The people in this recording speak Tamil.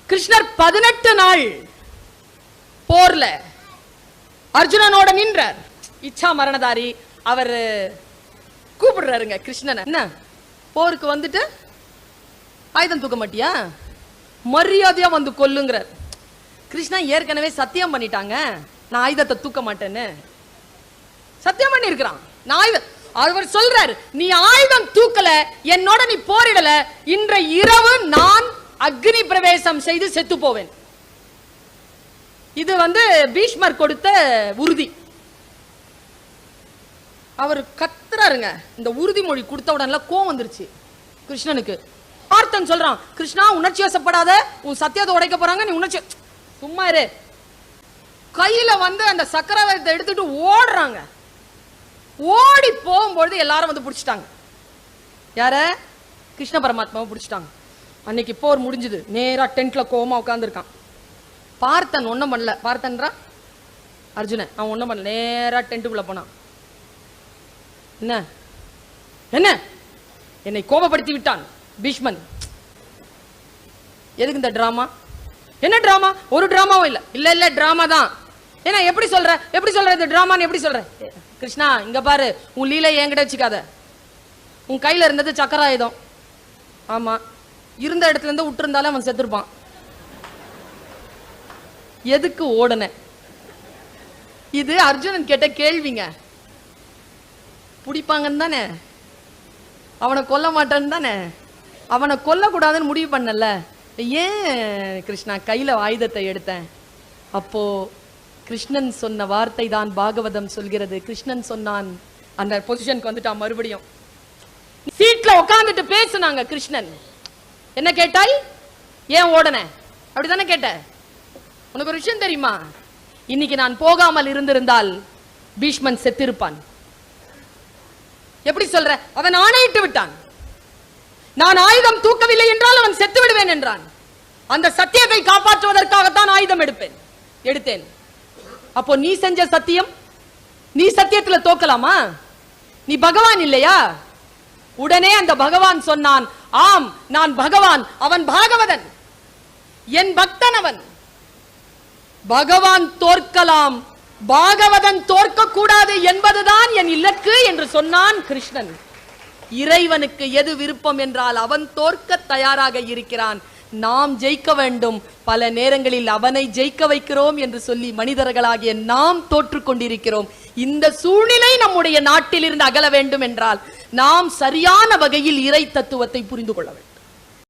கிருஷ்ணர் 18 நாள் போர்ல அர்ஜுனனோட நின்றார். இச்சா மரணதாரி அவர் கூப்பிடுறாருங்க கிருஷ்ணனை. என்ன போருக்கு வந்துட்டு ஆயுதம் தூக்க மாட்டியா, மரியாதையா வந்து கொல்லுங்கிறார். கிருஷ்ணா ஏற்கனவே சத்தியம் பண்ணிட்டாங்க, நான் ஆயுதத்தை தூக்க மாட்டேன்னு சத்தியம் பண்ணி இருக்கிறான். அவர் சொல்றாரு, நீ ஆயுதம் தூக்கல, என்னோட நீ போரிடல, இன்றைய இரவு நான் அக்னி பிரவேசம் செய்து செத்து போவேன். இது பீஷ்மர் கொடுத்த உறுதி. அவர் கத்துறாருங்க. இந்த உறுதிமொழி கொடுத்த உடனே கோவம் வந்துருச்சு கிருஷ்ணனுக்கு. பார்த்தன் சொல்றான், கிருஷ்ணா உணர்ச்சி வசப்படாத, உன் சத்தியத்தை உடைக்க போறாங்க, நீ உணர்ச்சி சும்மா இரு. கையில அந்த சக்கரவர்த்தி எடுத்துட்டு ஓடுறாங்க. ஓடி போகும்போது எல்லாரும் பிடிச்சிட்டாங்க. யார? கிருஷ்ண பரமாத்மாவை பிடிச்சிட்டாங்க. அன்னைக்கு போர் முடிஞ்சது. நேரா டென்ட்ல கோவமா உட்கார்ந்துருக்கான். பார்த்தன் ஒன்னும் பண்ணல. பார்த்தன்றா அர்ஜுனன், அவன் ஒன்னும் பண்ணல. நேரா டென்ட்டுக்குள்ள போனான். என்ன என்ன என்னை கோபப்படுத்தி விட்டான் பீஷ்மன். எதுக்கு இந்த டிராமா? என்ன டிராமா? ஒரு டிராமாவும் இல்ல. இல்ல இல்ல டிராமா தான். ஏன்னா எப்படி சொல்ற, எப்படி சொல்ற இந்த டிராமான்னு எப்படி சொல்ற? கிருஷ்ணா இங்க பாரு, உன் லீலை என்கிட்ட வச்சுக்காத. உன் கையில இருந்தது சக்கராயுதம். ஆமா, இருந்த இடத்துல இருந்து விட்டுருந்தாலும் அவன் செத்துருப்பான். எதுக்கு ஓடன? இது அர்ஜுனன் கேட்ட கேள்விங்க. பிடிப்பாங்கன்னு தானே, அவனை கொல்ல மாட்டான்னு தானே, அவனை கொல்லக்கூடாதுன்னு முடிவு பண்ணல. ஏன் கிருஷ்ணா கையில ஆயுதத்தை எடுத்தேன்? அப்போ கிருஷ்ணன் சொன்ன வார்த்தை தான் பாகவதம் சொல்கிறது. கிருஷ்ணன் சொன்னான். அந்த பொசிஷனுக்கு வந்துட்டான். மறுபடியும் சீட்ல உட்கார்ந்துட்டு பேசுனாங்க. கிருஷ்ணன் என்ன கேட்டாய்? ஏன் ஓடன? அப்படித்தானே கேட்ட. உனக்கு ஒரு விஷயம் தெரியுமா? இன்னைக்கு நான் போகாமல் இருந்திருந்தால் பீஷ்மன் செத்திருப்பான். எப்படி சொல்ற? அவன் ஆணையிட்டு விட்டான். நான் ஆயுதம் தூக்கவில்லை என்றால் அவன் செத்து விடுவேன் என்றான். அந்த சத்தியத்தை காப்பாற்றுவதற்காகத்தான் ஆயுதம் எடுத்தேன். அப்போ நீ செஞ்ச சத்தியம், நீ சத்தியத்துல தோக்கலாமா? நீ பகவான் இல்லையா? உடனே அந்த பகவான் சொன்னான், ஆம் நான் பகவான், அவன் பாகவதன், என் பக்தன் அவன். பகவான் தோற்கலாம், பாகவதன் தோற்க கூடாது என்பதுதான் என் இலக்கு என்று சொன்னான் கிருஷ்ணன். இறைவனுக்கு எது விருப்பம் என்றால் அவன் தோற்க தயாராக இருக்கிறான். நாம் ஜெயிக்க வேண்டும். பல நேரங்களில் அவனை ஜெயிக்க வைக்கிறோம் என்று சொல்லி மனிதர்களாகிய நாம் தோற்று கொண்டிருக்கிறோம். இந்த சூழ்நிலை நம்முடைய நாட்டில் இருந்து அகல வேண்டும் என்றால் நாம் சரியான வகையில் இறை தத்துவத்தை புரிந்து கொள்ள வேண்டும்.